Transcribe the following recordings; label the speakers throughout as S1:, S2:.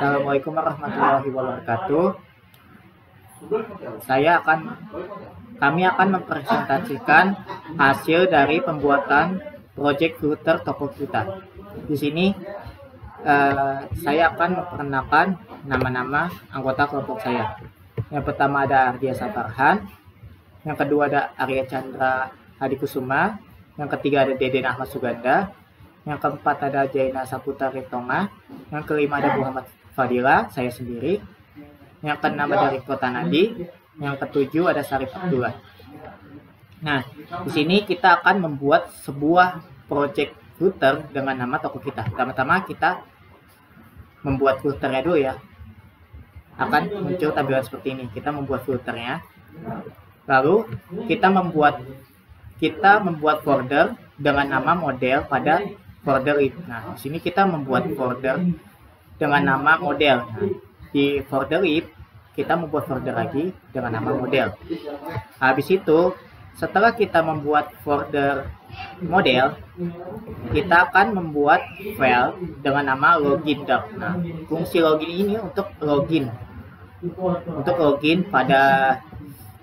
S1: Assalamualaikum warahmatullahi wabarakatuh. Kami akan mempresentasikan hasil dari pembuatan project filter toko kita. Di sini saya akan memperkenalkan nama-nama anggota kelompok saya. Yang pertama ada Ardiasa Farhan, yang kedua ada Arya Chandra Hadikusuma, yang ketiga ada Deden Ahmad Suganda, yang keempat ada Jaina Saputra Ritonga, yang kelima ada Muhammad Fadila, saya sendiri, yang keenam ada Riko Tanadi, yang ketujuh ada Sarif Abdullah. Nah, di sini kita akan membuat sebuah project filter dengan nama toko kita. Pertama-tama kita membuat filternya dulu ya. Akan muncul tampilan seperti ini. Kita membuat filternya. Lalu kita membuat folder dengan nama model pada folder itu. Nah, di sini kita membuat folder dengan nama model. Nah, di folder itu kita membuat folder lagi dengan nama model. Habis itu, setelah kita membuat folder model, kita akan membuat file dengan nama login doc. Nah, fungsi login ini untuk login pada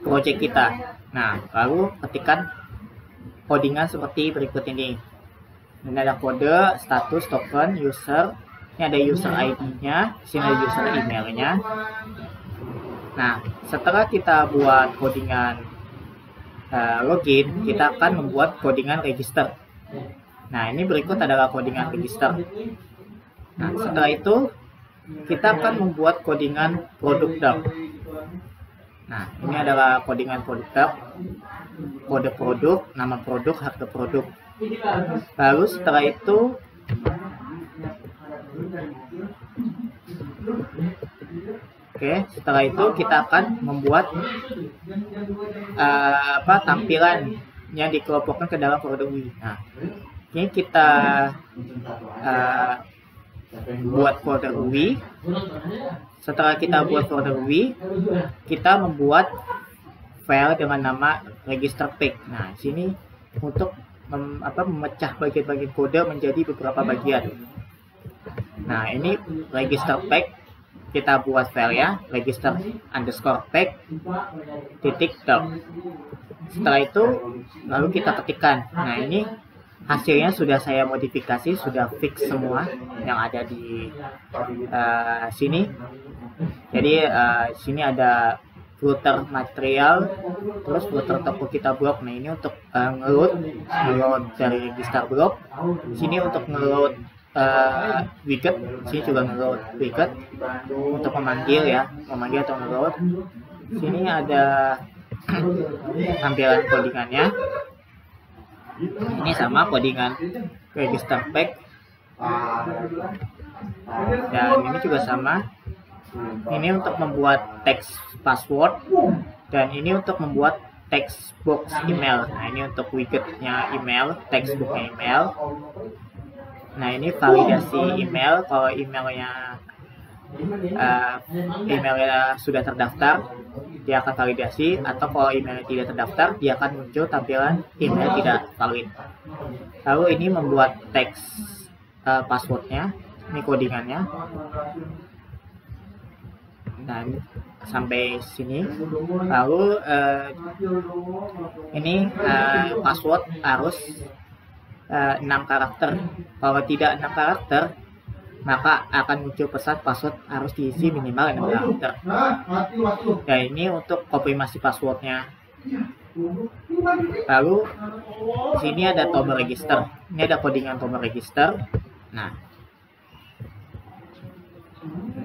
S1: project kita. Nah, lalu ketikkan codingan seperti berikut ini. Ini ada kode, status, token, user. Ini ada user ID-nya, sini ada user email-nya. Nah, setelah kita buat codingan login, kita akan membuat codingan register. Nah, ini berikut adalah codingan register. Nah, setelah itu kita akan membuat codingan produk doc. Nah, ini adalah codingan produk doc, kode produk, nama produk, harga produk. Lalu setelah itu setelah itu kita akan membuat tampilan yang dikelompokkan ke dalam folder UI. Nah, ini kita buat folder UI. Setelah kita buat folder UI, kita membuat file dengan nama register pack. Nah, sini untuk memecah bagian-bagian kode menjadi beberapa bagian. Nah, ini register pack, kita buat file ya, register underscore pack titik doc. Setelah itu lalu kita ketikkan. Nah, ini hasilnya sudah saya modifikasi, sudah fix semua yang ada di sini. Jadi sini ada filter material, terus filter toko kita blok. Nah, ini untuk ngeload dari register blok. Sini untuk ngeload widget, sini juga ngeload widget untuk memanggil atau ngeload. Sini ada tampilan codingannya. Ini sama codingan register pack, dan ini juga sama. Ini untuk membuat text password, dan ini untuk membuat text box email. Nah, ini untuk widgetnya email, text boxnya email. Nah, ini validasi email. Kalau emailnya sudah terdaftar, dia akan validasi, atau kalau emailnya tidak terdaftar, dia akan muncul tampilan email tidak valid. Lalu ini membuat teks passwordnya, ini codingannya. Dan sampai sini. Lalu ini password harus 6 karakter. Kalau tidak 6 karakter, maka akan muncul pesan password harus diisi minimal 6 karakter. Dan ini untuk konfirmasi passwordnya. Lalu sini ada tombol register. Ini ada codingan tombol register. Nah,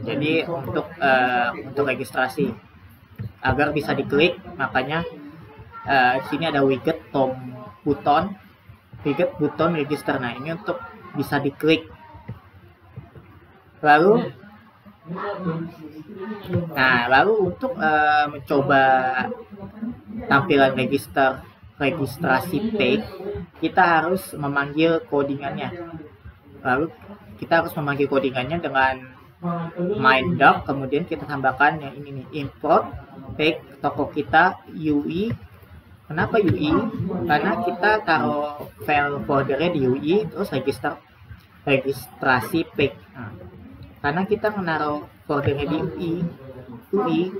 S1: jadi untuk registrasi agar bisa diklik, makanya sini ada widget button register. Nah, ini untuk bisa diklik. Lalu untuk mencoba tampilan registrasi page, kita harus memanggil codingannya. Lalu kita harus memanggil codingannya dengan main doc, kemudian kita tambahkan yang ini nih, import page toko kita UI. Kenapa UI? Karena kita taruh file foldernya di UI, terus registrasi page. Nah, karena kita menaruh foldernya di UI,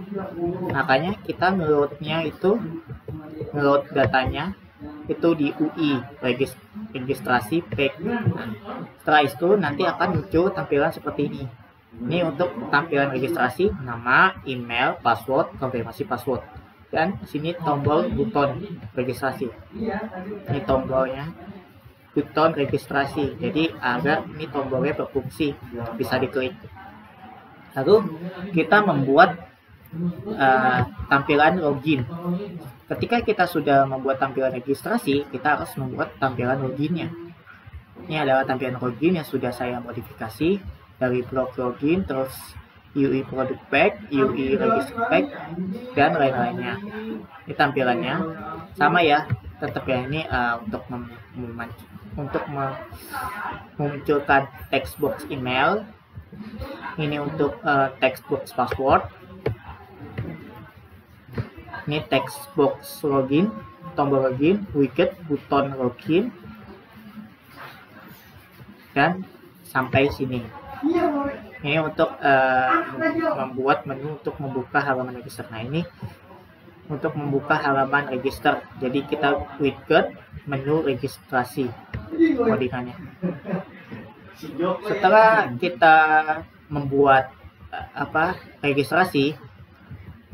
S1: makanya kita ngeloadnya itu ngeload datanya itu di UI registrasi page. Nah, setelah itu nanti akan muncul tampilan seperti ini. Ini untuk tampilan registrasi, nama, email, password, konfirmasi password, dan sini tombol buton registrasi. Ini tombolnya, buton registrasi. Jadi agar ini tombolnya berfungsi, bisa diklik. Lalu kita membuat tampilan login. Ketika kita sudah membuat tampilan registrasi, kita harus membuat tampilan loginnya. Ini adalah tampilan login yang sudah saya modifikasi dari blok login, terus UI product pack, UI register pack, dan lain-lainnya. Ini tampilannya sama ya, tetap ya. Ini untuk memunculkan text box email. Ini untuk text box password. Ini text box login, tombol login, widget, buton login, dan sampai sini. Ini untuk membuat menu untuk membuka halaman register. Nah, ini untuk membuka halaman register. Jadi kita widget, menu registrasi codingannya. Setelah kita membuat registrasi,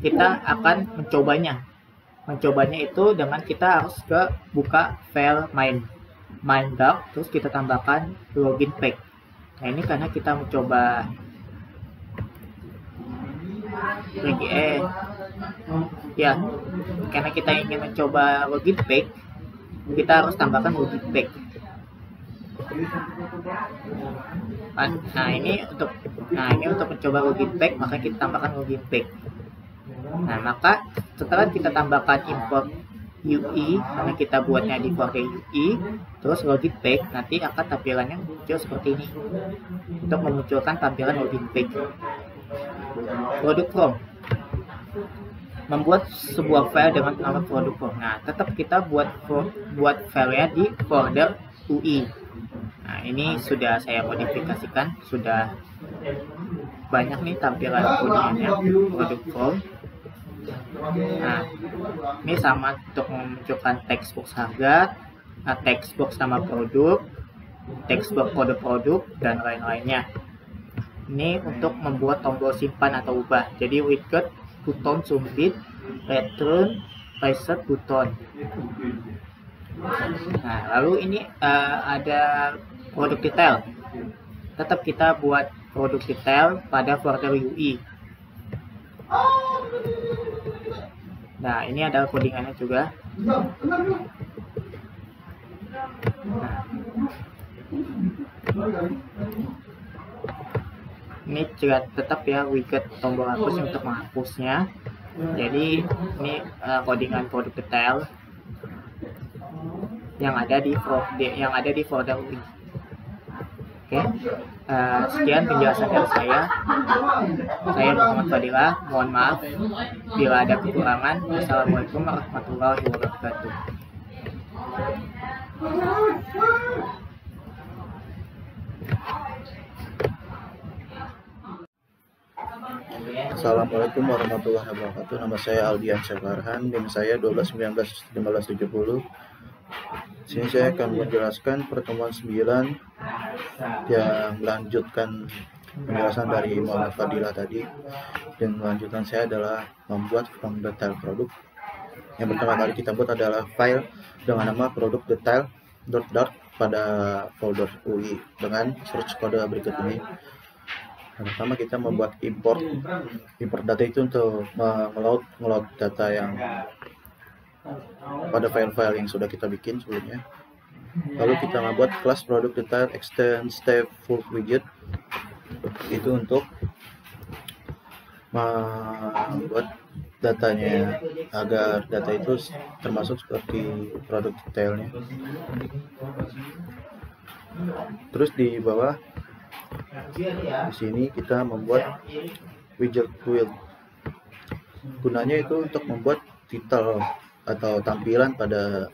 S1: kita akan mencobanya itu dengan kita harus buka file main.doc, terus kita tambahkan login pack. Nah, ini karena kita mencoba karena kita ingin mencoba login pack, kita harus tambahkan login pack. Nah, ini untuk mencoba login pack, maka kita tambahkan login pack. Nah, maka setelah kita tambahkan import UI, karena kita buatnya di folder UI, terus login pack, nanti akan tampilannya muncul seperti ini untuk memunculkan tampilan login pack. Product form, membuat sebuah file dengan nama product form. Nah, tetap kita buat filenya di folder UI. Nah, ini sudah saya modifikasikan, sudah banyak nih tampilan kodenya product form. Nah, ini sama untuk memunculkan text box harga, text box nama produk, text box kode produk, dan lain-lainnya. Ini untuk membuat tombol simpan atau ubah. Jadi widget, buton submit, return, reset buton. Nah, lalu ini ada produk detail. Tetap kita buat produk detail pada folder UI. Nah, ini ada codingannya juga. Nah, ini juga tetap ya widget tombol hapus untuk menghapusnya. Jadi ini codingan produk detail yang ada di folder UI. Oke, sekian penjelasan dari saya. Saya Muhammad Fadilah. Mohon maaf bila ada kekurangan. Wassalamualaikum warahmatullahi wabarakatuh.
S2: Assalamualaikum warahmatullahi wabarakatuh. Nama saya Aldian Syarhan, NIM saya 12191570. Sini saya akan menjelaskan pertemuan 9 yang melanjutkan penjelasan dari Muhammad Fadilah tadi. Dan melanjutkan saya adalah membuat form detail produk. Yang pertama kali kita buat adalah file dengan nama produk detail.dart pada folder UI dengan search kode berikut ini. Yang pertama kita membuat import data itu untuk ngeload data yang pada file-file yang sudah kita bikin sebelumnya. Lalu kita membuat kelas produk detail extend step full widget, itu untuk membuat datanya agar data itu termasuk seperti produk detailnya. Terus di bawah di sini kita membuat widget wheel. Gunanya itu untuk membuat title atau tampilan pada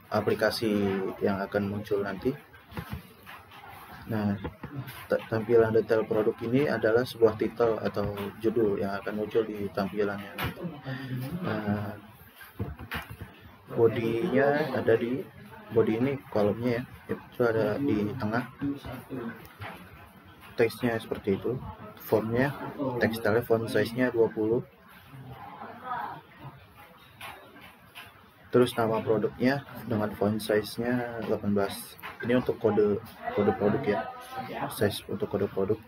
S2: aplikasi yang akan muncul nanti. Nah, tampilan detail produk ini adalah sebuah titel atau judul yang akan muncul di tampilannya. Nah, bodinya ada di body ini, kolomnya ya, itu ada di tengah. Teksnya seperti itu, fontnya, tekstilnya, font size-nya 20. Terus nama produknya dengan font size-nya 18. Ini untuk kode produk ya, size untuk kode produk.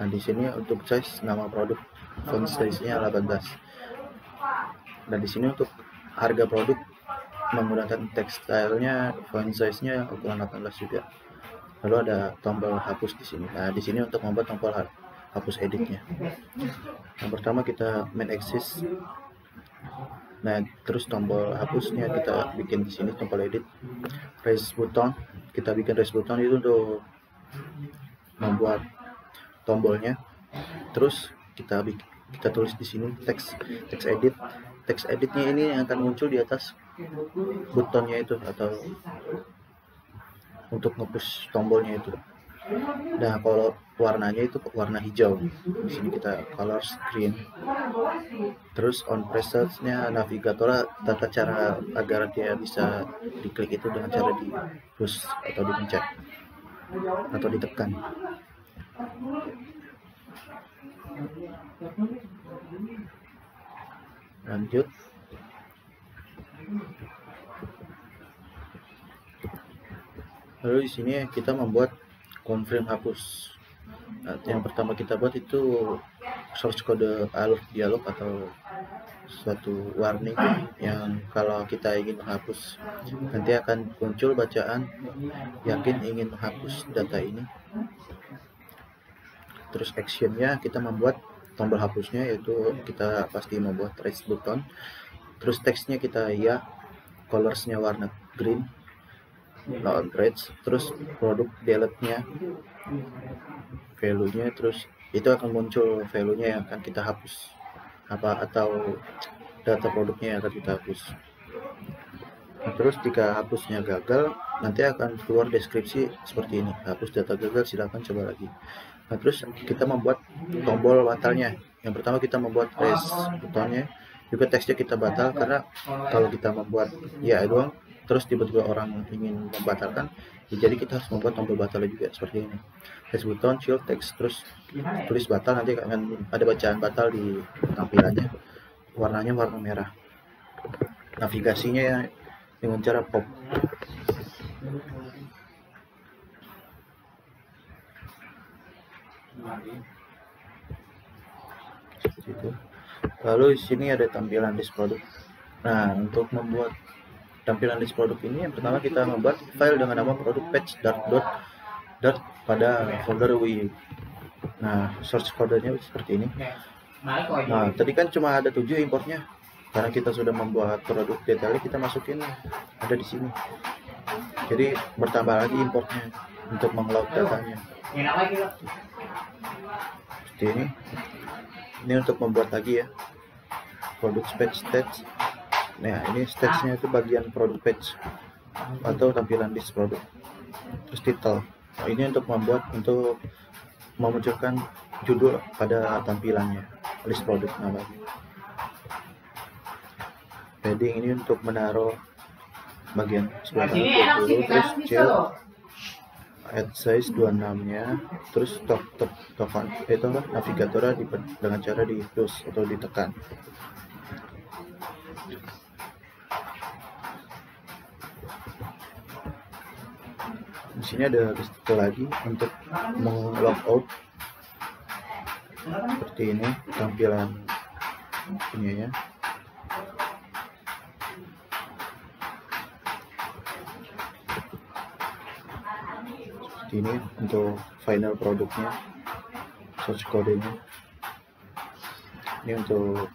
S2: Nah, di sini untuk size nama produk, font size-nya 18. Dan di sini untuk harga produk menggunakan tekstilnya, font size-nya ukuran 18 juga. Lalu ada tombol hapus di sini. Nah, di sini untuk membuat tombol hapus editnya. Yang pertama kita main axis. Nah, terus tombol hapusnya kita bikin di sini, tombol edit. Raise button, kita bikin raise button itu untuk membuat tombolnya. Terus kita tulis di sini teks edit. Teks editnya ini yang akan muncul di atas buttonnya itu, atau untuk nge-push tombolnya itu. Nah, kalau warnanya itu warna hijau. Di sini kita color screen. Terus on presets-nya navigator, tata cara agar dia bisa diklik itu dengan cara di push atau dipencet atau ditekan. Lanjut. Lalu di sini kita membuat confirm hapus. Nah, yang pertama kita buat itu source code alert dialog atau suatu warning yang kalau kita ingin menghapus, nanti akan muncul bacaan yakin ingin menghapus data ini. Terus actionnya kita membuat tombol hapusnya, yaitu kita pasti membuat raise button. Terus teksnya kita ya, colorsnya warna green, non red. Terus produk delete-nya, value-nya, terus itu akan muncul value-nya yang akan kita hapus atau data produknya yang akan kita hapus. Nah, terus jika hapusnya gagal, nanti akan keluar deskripsi seperti ini, hapus data gagal, silakan coba lagi. Nah, terus kita membuat tombol batalnya. Yang pertama kita membuat raise buttonnya, juga teksnya kita batal, karena kalau kita membuat ya doang terus tiba-tiba orang ingin membatalkan, ya, jadi kita harus membuat tombol batalnya juga seperti ini. Raise button, shield text, terus tulis batal, nanti akan ada bacaan batal di tampilannya, warnanya warna merah. Navigasinya dengan cara pop. Seperti itu. Lalu di sini ada tampilan list produk. Nah, untuk membuat tampilan list produk ini, yang pertama kita membuat file dengan nama produk patch.dart pada folder WI. Nah, source kodenya seperti ini. Nah, tadi kan cuma ada 7 importnya. Karena kita sudah membuat produk detailnya, kita masukin ada di sini. Jadi bertambah lagi importnya untuk mengload datanya. Seperti ini. Ini untuk membuat lagi ya produk page stats. Nah, ini statsnya itu bagian produk page atau tampilan list produk. Terus title. Nah, ini untuk memunculkan judul pada tampilannya, list produk namanya. Padding ini untuk menaruh bagian sebelah kanan 20, terus child add size 26 nya, terus token itu navigator dengan cara di push atau ditekan. Di sini ada list lagi untuk meng-log out seperti ini tampilan ininya. Ini untuk final produknya, source kodenya. Ini untuk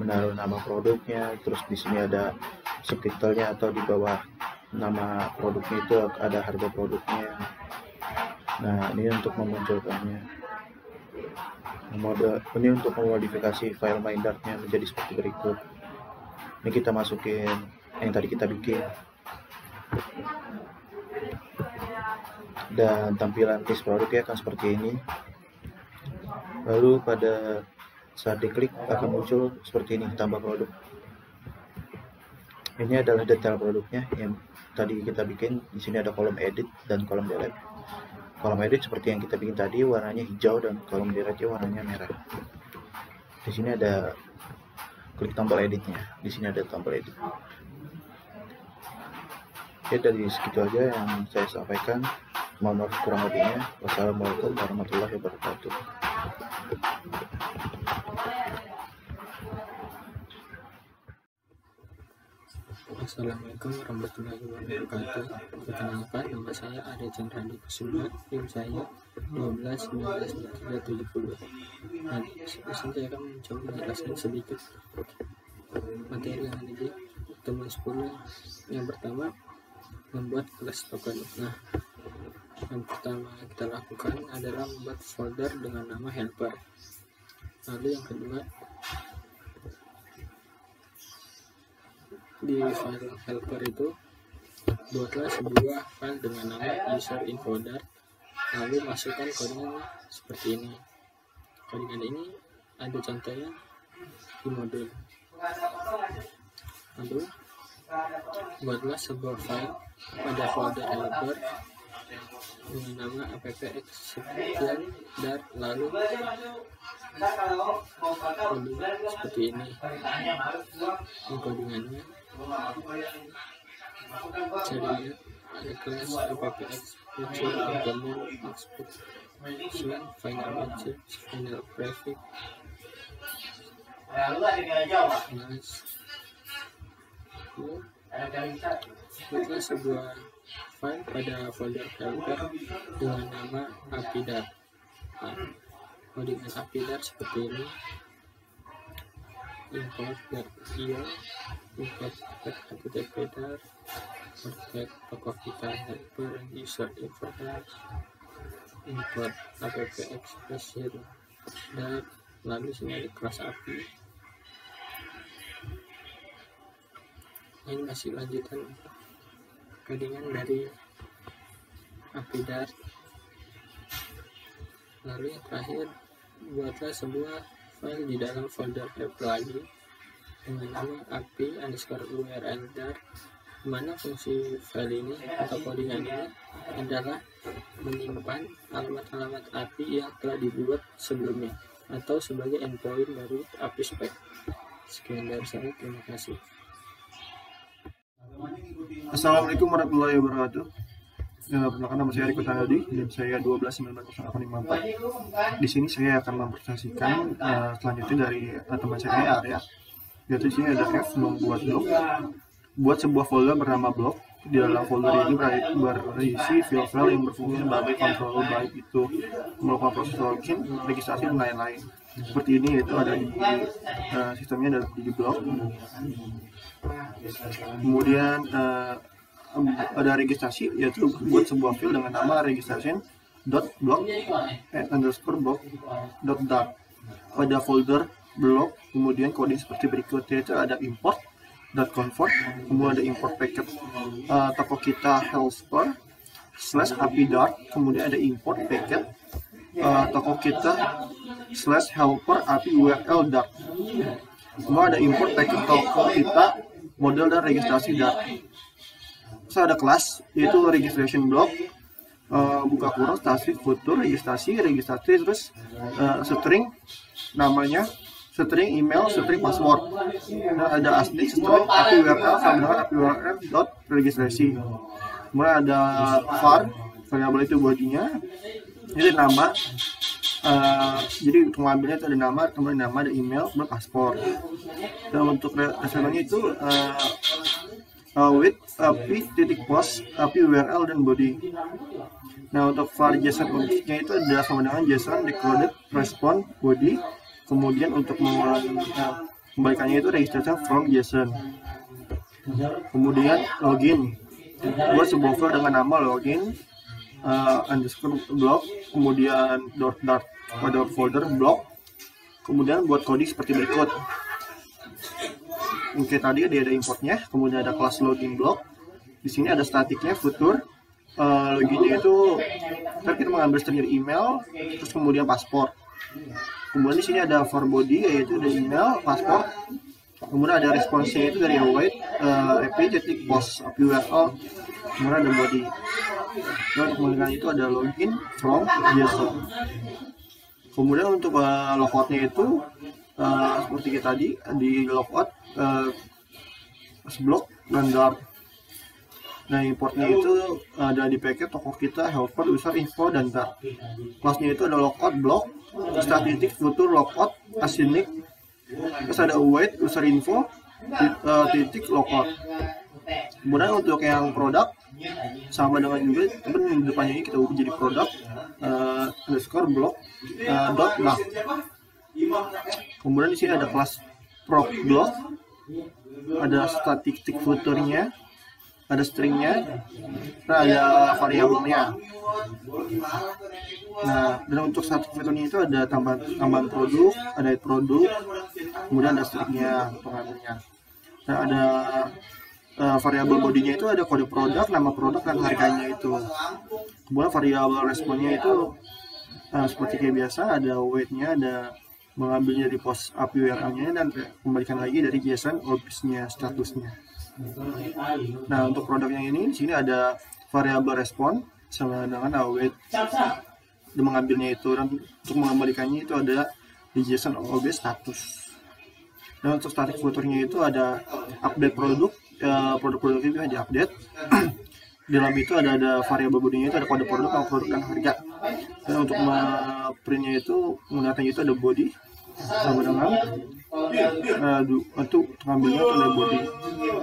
S2: menaruh nama produknya, terus di sini ada subtitlenya atau di bawah nama produknya itu ada harga produknya. Nah, ini untuk memunculkannya. Ini untuk memodifikasi file MyDart-nya menjadi seperti berikut. Ini kita masukin yang tadi kita bikin. dan tampilan list produknya akan seperti ini. Lalu pada saat diklik akan muncul seperti ini, tambah produk. Ini adalah detail produknya yang tadi kita bikin. Di sini ada kolom edit dan kolom delete. Kolom edit seperti yang kita bikin tadi, warnanya hijau, dan kolom delete warnanya merah. Di sini ada klik tombol editnya. Di sini ada tombol edit. Oke, dari segitu aja yang saya sampaikan. Mohon maaf kurang lebihnya. Wassalamualaikum warahmatullahi wabarakatuh.
S3: Assalamualaikum warahmatullahi wabarakatuh. Perkenalkan, nama saya Arya Chandradi Kusuma, NIM saya 12197370. Nah, di sini saya akan mencoba menjelaskan sedikit materi yang ada di temuan 10. Yang pertama, membuat kelas token. Nah, yang pertama kita lakukan adalah membuat folder dengan nama helper. Lalu yang kedua, di file helper itu buatlah sebuah file dengan nama user infodar, lalu masukkan codingan seperti ini. Codingan ini ada contohnya di modul. Lalu buatlah sebuah file pada folder helper dengan nama appx sekian dar, lalu codingan seperti ini. Codingannya jadinya ada kelas appx feature component expectation final message final prefix buatlah sebuah file pada folder helper dengan nama apidar. Codingan apidar seperti ini. Import .io, import http dar, import tokoh kita helper user infodar, import appexpression dar, lalu sini ada kelas API. Ini masih lanjutan codingan dari API dar. Lalu yang terakhir, buatlah sebuah file di dalam folder helper lagi dengan nama api_url dar, dimana fungsi file ini atau codingan ini adalah menyimpan alamat-alamat API yang telah dibuat sebelumnya atau sebagai endpoint dari API spec. Sekian dari saya, terima kasih.
S4: Assalamualaikum warahmatullahi wabarakatuh. Perkenalkan, nama saya Riko Tandadi dan saya 12190854. Di sini saya akan mempresentasikan selanjutnya dari teman saya Arya. Yaitu di sini ada F, membuat blog. Buat sebuah folder bernama blog. Di dalam folder ini berisi file-file yang berfungsi sebagai control, baik itu melakukan proses login, registrasi, dan lain-lain. Seperti ini, yaitu ada di sistemnya ada di blog. Kemudian ada registrasi, yaitu buat sebuah file dengan nama registration.blog_blog.dart pada folder blog. Kemudian coding seperti berikut, yaitu ada import.convert, kemudian ada import packet toko kita helper /api dart, kemudian ada import packet toko kita /helper api url dart, kemudian ada import packet toko kita model dan registrasi dart. Terus ada kelas, yaitu registration block, buka kurung, static, futur, registrasi, terus string namanya, string email, string password. Nah, ada asli, string api URL sama dengan api URL dot registrasi. Kemudian ada var, variabel itu bodinya, ini nama. Jadi pengambilnya itu ada nama, kemudian nama, ada email, kemudian paspor. Dan untuk responnya itu with api .post, api URL, dan body. Nah, untuk var JSON objeknya itu adalah sama dengan JSON decoded response body. Kemudian untuk kembalikannya itu registration from JSON. Kemudian login, buat sebuah file dengan nama login underscore blog, kemudian .dart pada folder blog. Kemudian buat coding seperti berikut. Oke, tadi dia ada importnya, kemudian ada kelas login blog. Di sini ada statiknya futur, loginnya itu kan kita mengambil string dari email, terus kemudian paspor. Kemudian di sini ada for body, yaitu dari email, paspor. Kemudian ada responsnya itu dari await, api.post, api URL, kemudian ada body. Dan untuk menggunakan itu ada login from JSON. Kemudian untuk logoutnya itu seperti kita tadi di logout block dan dart. Nah, importnya itu ada di paket toko kita, helper, user, info, dan dart. Kelasnya itu ada logout block, static, future, logout, async, terus ada await, user info, titik, logout. Kemudian untuk yang produk sama dengan juga, tapi di depannya ini kita ubah jadi produk underscore block dot block. Kemudian di sini ada kelas prop block, ada static future-nya, ada stringnya, nah ada variabelnya. Nah, dan untuk static future-nya itu ada tambahan produk, ada produk, kemudian ada stringnya, pengambilnya. Nah, ada variabel bodinya itu ada kode produk, nama produk, dan harganya itu. Kemudian variabel responnya itu seperti kayak biasa, ada weight-nya, ada mengambilnya dari post API URL-nya, dan kembalikan lagi dari JSON object-nya, statusnya. Nah, untuk produk yang ini, di sini ada variabel respon sama dengan await dan mengambilnya itu, dan untuk mengembalikannya itu ada di JSON object status. Dan untuk static future-nya itu ada update produk, produk-produk itu di update. Di dalam itu ada variabel bodinya itu ada kode produk, dan harga. Dan untuk printnya itu menggunakan itu ada body sama dengan untuk mengambilnya itu ada body.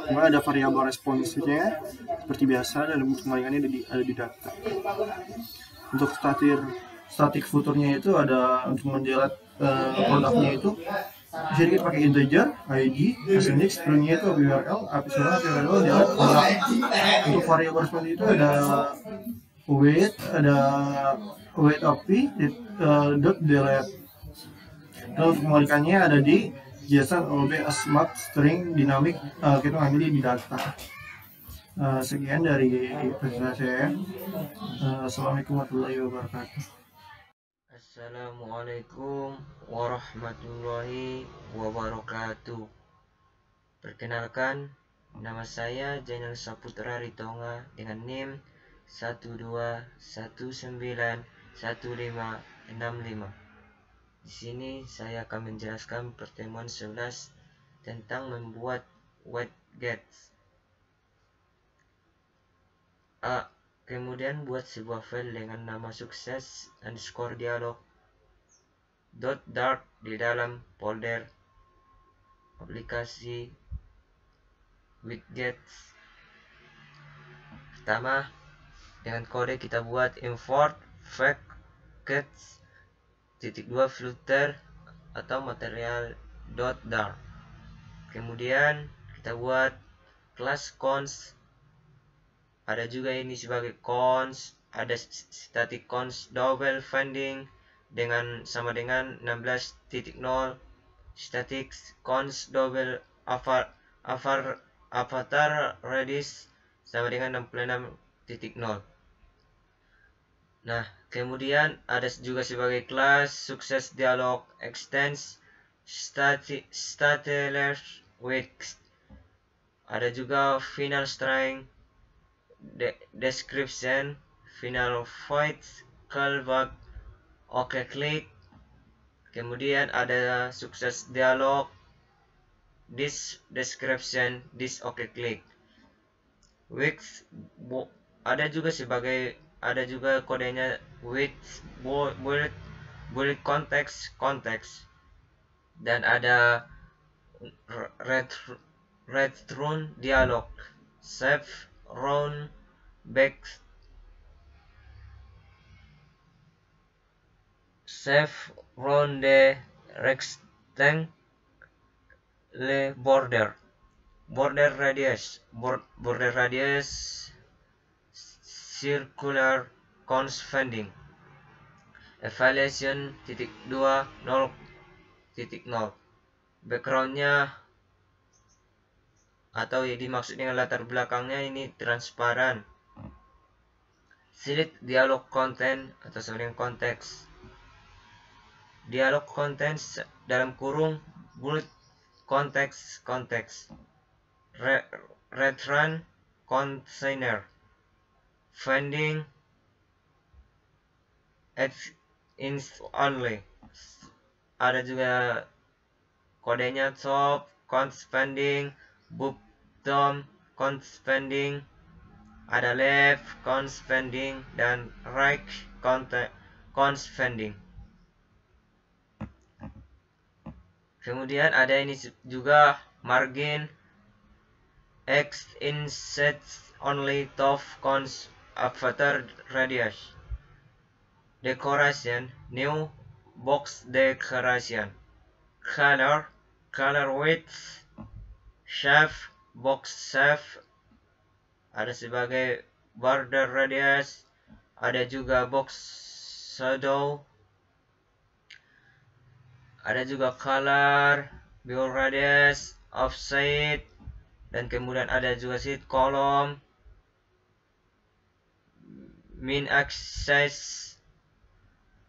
S4: Kemudian ada variabel responsnya seperti biasa, dan untuk kembalikannya ada di data. Untuk static future-nya itu ada untuk menjelat produknya itu. Di sini kita pakai integer, ID, async, stringnya itu URL, API URL, jalan produk. Untuk variabel respons itu ada weight, ada weight API, dot delete. Dan untuk mengembalikannya ada di JSON object smart string dynamic, kita ngambil di data. Sekian dari presentasi saya. Assalamualaikum warahmatullahi wabarakatuh.
S5: Assalamualaikum warahmatullahi wabarakatuh. Perkenalkan, nama saya Jainal Saputra Ritonga dengan NIM 12191516565. Di sini saya akan menjelaskan pertemuan 11 tentang membuat widgets. Kemudian buat sebuah file dengan nama sukses underscore dialog .dart di dalam folder aplikasi widgets. Pertama, dengan kode kita buat import packets .2 filter atau material .dart. Kemudian kita buat kelas cons. Ada juga ini sebagai cons, ada static cons double funding dengan sama dengan 16.0, static cons double avatar radius sama dengan 66.0. Nah, kemudian ada juga sebagai kelas sukses dialog extends stateless width. Ada juga final string description, final void, callback, oke klik. Kemudian ada sukses dialog, this description, this oke klik. Width ada juga kodenya width bullet context. Dan ada return dialog, save round back, save round the rectangle border radius circular cons funding evaluation .2.0 backgroundnya atau yang dimaksud dengan latar belakangnya ini transparan. Select dialog content atau sampling konteks. Dialog contents dalam kurung bullet konteks return container finding at ins only. Ada juga kodenya top const pending, bottom const pending, ada left const pending, dan right const pending. Kemudian ada ini juga margin x inset only top const avatar radius. Decoration new box decoration. Color width shape box shape, ada sebagai border radius, ada juga box shadow, ada juga color view radius offset, dan kemudian ada juga sheet column min access,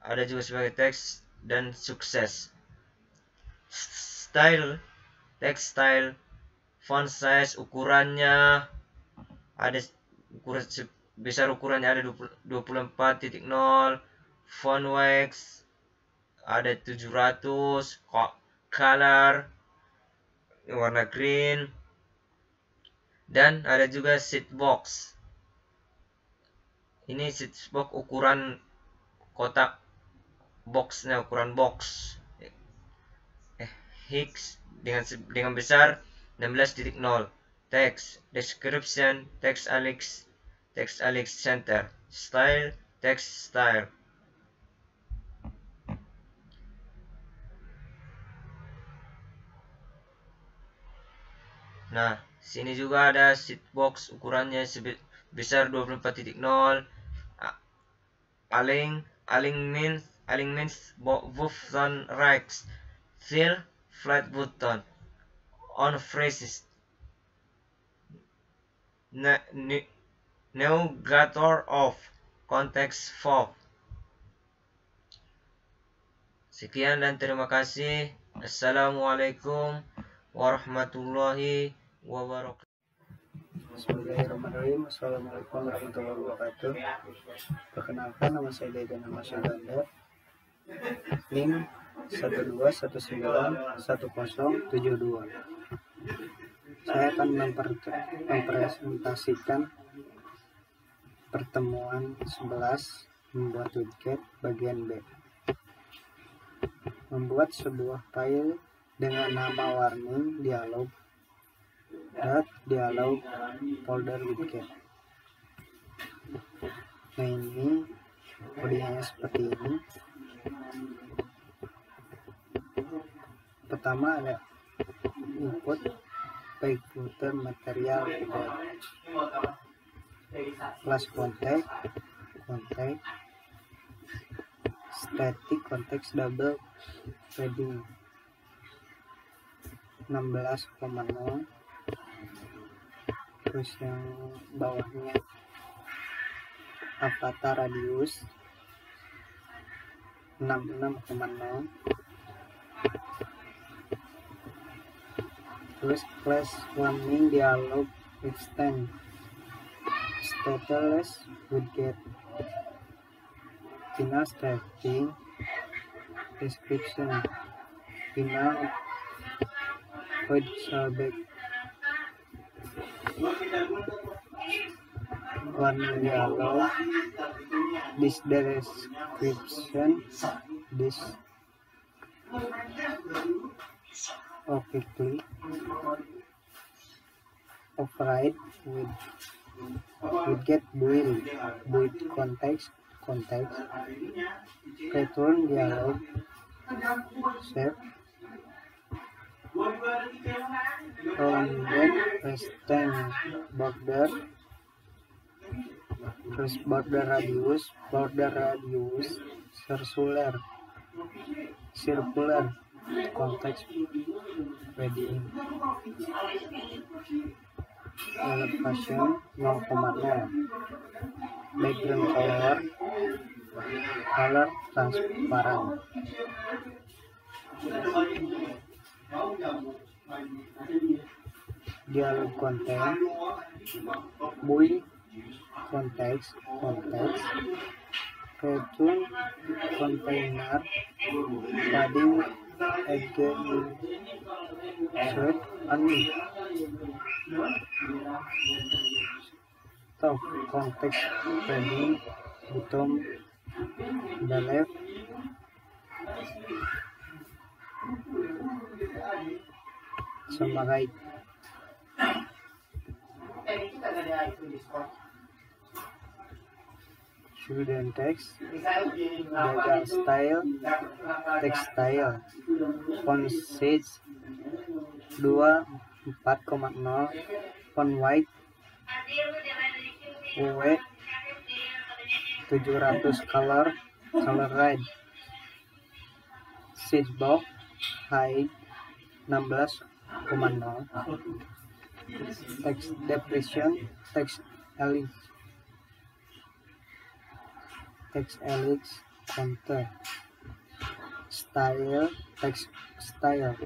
S5: ada juga sebagai teks dan sukses. Style text style, font size ukurannya ada ukuran besar, ukurannya ada 24.0, font weight ada 700, color warna green, dan ada juga sheet box. Ini sheet box ukuran kotak boxnya, ukuran box Higgs dengan besar 16.0. Text description text alex center, style text style. Nah, sini juga ada sheet box ukurannya besar 24.0. Alignment button right, fill flat button on phrases. Navigator off, context for. Sekian dan terima kasih. Assalamualaikum warahmatullahi wabarakatuh.
S6: Bismillahirrahmanirrahim. Assalamualaikum warahmatullahi wabarakatuh. Perkenalkan, nama saya Deden Amasyadanda. NIM 12191072. Saya akan mempresentasikan pertemuan 11 membuat widget bagian B. Membuat sebuah file dengan nama warning dialog folder widget. Nah, ini kodenya seperti ini. Pertama ada input page footer material class contact static context double padding 16,0. Terus yang bawahnya avatar radius 66,0. Terus class warning dialog extend stateless widget, final starting description, final void callback, warning dialog, this description, this quickly override with widget build context return dialog save rounded extend border, terus border radius circular context padding elevation 0,0. background color transparent. Dialog content, build context, return container, padding again, set only. Stop context padding bottom the left. Sama right. Student text, data style, text style, font size 24,0, font white, UV 700, color red, size box, height 16,0, text depression, text ellipse, counter, style, text style,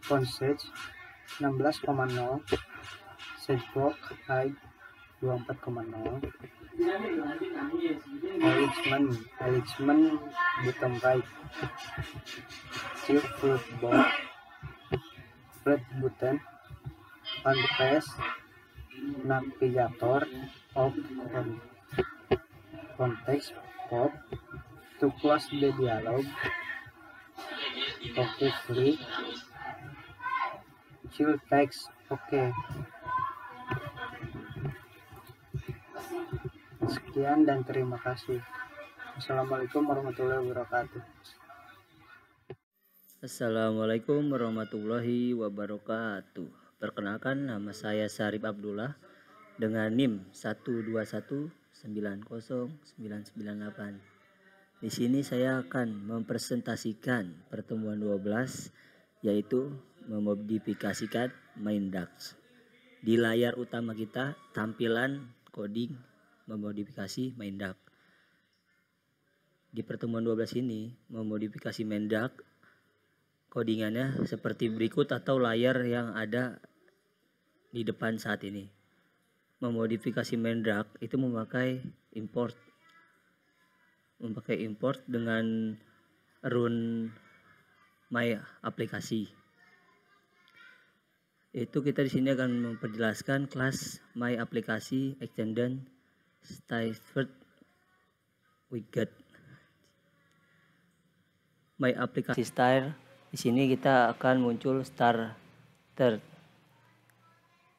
S6: font size 16,0, size box, height 24,0, alignment bottom right, shift fruit box, flat button, on press, navigator, off on context, pop, to close the dialog, okay, click, chill text, okay. Sekian dan terima kasih. Assalamualaikum warahmatullahi wabarakatuh.
S7: Assalamualaikum warahmatullahi wabarakatuh. Perkenalkan, nama saya Syarif Abdullah dengan NIM 121909998. Di sini saya akan mempresentasikan pertemuan 12, yaitu memodifikasikan MainDAX. Di layar utama kita tampilan coding memodifikasi MainDAX. Di pertemuan 12 ini memodifikasi MainDAX codingannya seperti berikut atau layar yang ada di depan saat ini. Memodifikasi MainDAX itu memakai import dengan run my aplikasi. Itu kita di sini akan memperjelaskan kelas my aplikasi extended styled widget. My aplikasi style, di sini kita akan muncul starter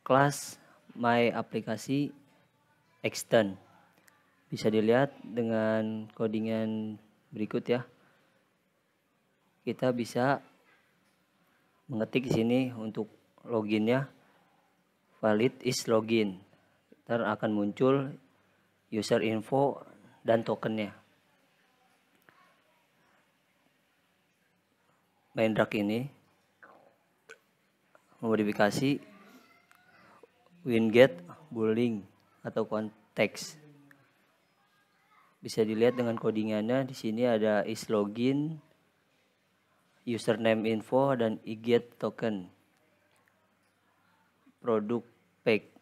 S7: kelas my aplikasi extend. Bisa dilihat dengan codingan berikut ya. Kita bisa mengetik di sini untuk loginnya, valid is login. Ntar akan muncul user info dan tokennya. MainDAX ini memodifikasi winget boolean atau konteks. Bisa dilihat dengan codingannya, di sini ada is login, username info dan iget token, produk pack.